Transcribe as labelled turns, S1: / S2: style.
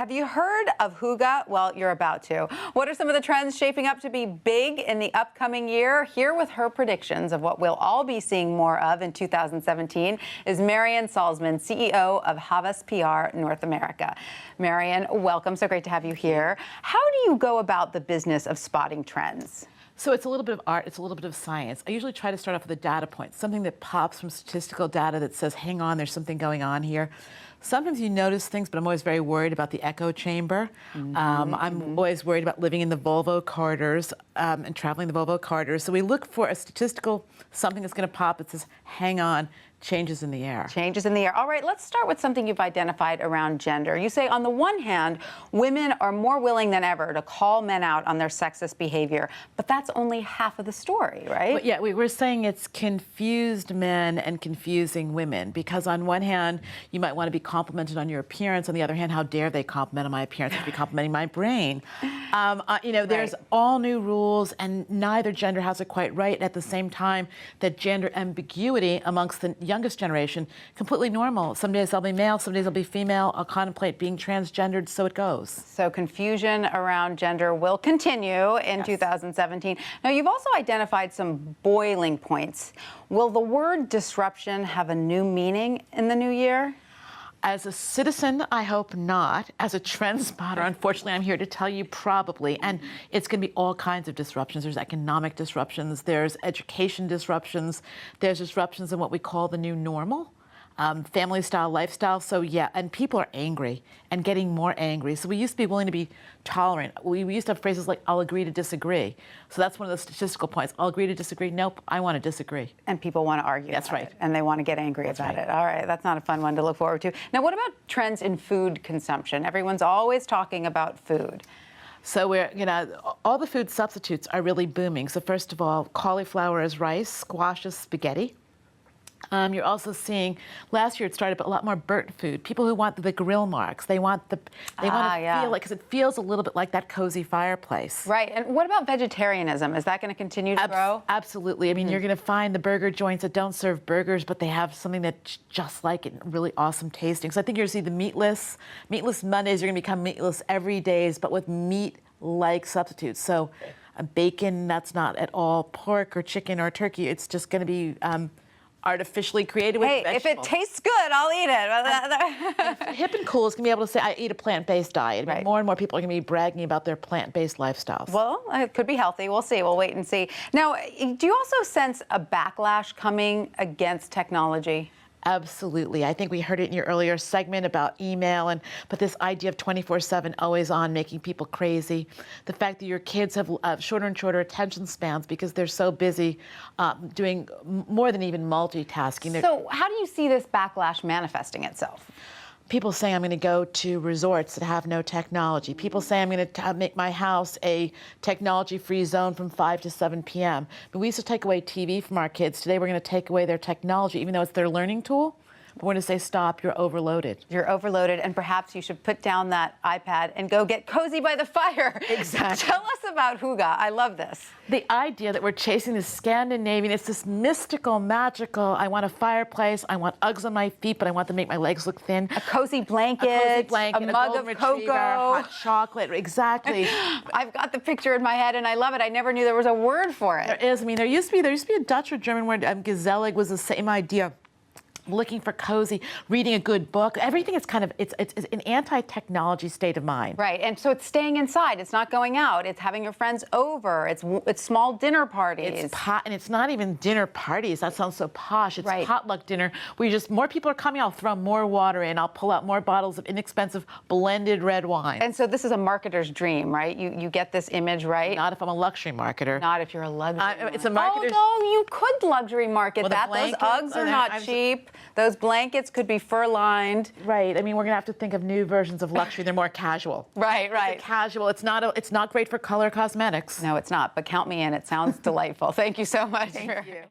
S1: Have you heard of Hygge? Well, you're about to. What are some of the trends shaping up to be big in the upcoming year? Here with her predictions of what we'll all be seeing more of in 2017 is Marian Salzman, CEO of Hygge PR North America. Marian, welcome. So great to have you here. How do you go about the business of spotting trends?
S2: So it's a little bit of art, it's a little bit of science. I usually try to start off with a data point, something that pops from statistical data that says, hang on, there's something going on here. Sometimes you notice things, but I'm always very worried about the echo chamber. I'm always worried about living in the Volvo corridors and traveling the Volvo corridors. So we look for a statistical, something that's going to pop that says, hang on, changes in the air.
S1: Changes in the air. All right, let's start with something you've identified around gender. You say, on the one hand, women are more willing than ever to call men out on their sexist behavior, but that's only half of the story, right?
S2: But yeah, we're saying it's confused men and confusing women, because on one hand, you might want to be complimented on your appearance. On the other hand, how dare they compliment on my appearance to be complimenting my brain? There's all new rules, and neither gender has it quite right. At the same time, that gender ambiguity amongst the youngest generation, completely normal. Some days I'll be male, some days I'll be female. I'll contemplate being transgendered, so it goes.
S1: So confusion around gender will continue in 2017. Now, you've also identified some boiling points. Will the word disruption have a new meaning in the new year?
S2: As a citizen, I hope not. As a trend spotter, unfortunately, I'm here to tell you probably. And it's going to be all kinds of disruptions. There's economic disruptions. There's education disruptions. There's disruptions in what we call the new normal. Family style, lifestyle. So yeah, and people are angry and getting more angry. So we used to be willing to be tolerant. We used to have phrases like, I'll agree to disagree. So that's one of the statistical points. I'll agree to disagree. Nope, I want to disagree.
S1: And people want to argue
S2: That's
S1: about
S2: right.
S1: it, and they want to get angry about it. All right, that's not a fun one to look forward to. Now, what about trends in food consumption? Everyone's always talking about food.
S2: So all the food substitutes are really booming. So first of all, cauliflower as rice, squash as spaghetti. You're also seeing, last year it started a lot more burnt food. People who want the grill marks, they want to feel like, because it feels a little bit like that cozy fireplace.
S1: Right, and what about vegetarianism? Is that going to continue to grow?
S2: Absolutely. I mean, you're going to find the burger joints that don't serve burgers, but they have something that's just like it, really awesome tasting. So I think you're going to see the meatless Mondays are going to become meatless every days, but with meat-like substitutes. So bacon, that's not at all pork or chicken or turkey. It's just going to be artificially created with vegetables.
S1: If it tastes good, I'll eat it.
S2: Hip and cool is going to be able to say, I eat a plant-based diet. Right. More and more people are going to be bragging about their plant-based lifestyles.
S1: Well, it could be healthy. We'll see. We'll wait and see. Now, do you also sense a backlash coming against technology?
S2: Absolutely. I think we heard it in your earlier segment about email, but this idea of 24/7 always on making people crazy. The fact that your kids have shorter and shorter attention spans because they're so busy doing more than even multitasking.
S1: So how do you see this backlash manifesting itself?
S2: People say I'm going to go to resorts that have no technology. People say I'm going to make my house a technology-free zone from 5 to 7 p.m. But we used to take away TV from our kids. Today we're going to take away their technology, even though it's their learning tool. But we're going to say, stop, you're overloaded.
S1: You're overloaded, and perhaps you should put down that iPad and go get cozy by the fire.
S2: Exactly.
S1: Tell us about Hygge. I love this.
S2: The idea that we're chasing this Scandinavian, it's this mystical, magical, I want a fireplace, I want Uggs on my feet, but I want to make my legs look thin.
S1: A cozy blanket, a mug of cocoa.
S2: Hot chocolate, exactly.
S1: I've got the picture in my head, and I love it. I never knew there was a word for it.
S2: There is. I mean, there used to be a Dutch or German word, gezellig was the same idea. Looking for cozy, reading a good book. Everything is kind of, it's an anti-technology state of mind.
S1: Right, and so it's staying inside. It's not going out. It's having your friends over. It's small dinner parties.
S2: And it's not even dinner parties. That sounds so posh. It's potluck dinner where more people are coming. I'll throw more water in. I'll pull out more bottles of inexpensive blended red wine.
S1: And so this is a marketer's dream, right? You get this image, right?
S2: Not if I'm a luxury marketer.
S1: Not if you're a luxury
S2: It's a marketer's...
S1: Oh, no, you could luxury market that. Those Uggs are not cheap. Those blankets could be fur-lined.
S2: Right. I mean, we're going to have to think of new versions of luxury. They're more casual.
S1: Right.
S2: It's casual. It's not great for color cosmetics.
S1: No, it's not. But count me in. It sounds delightful. Thank you so much.
S2: Thank you.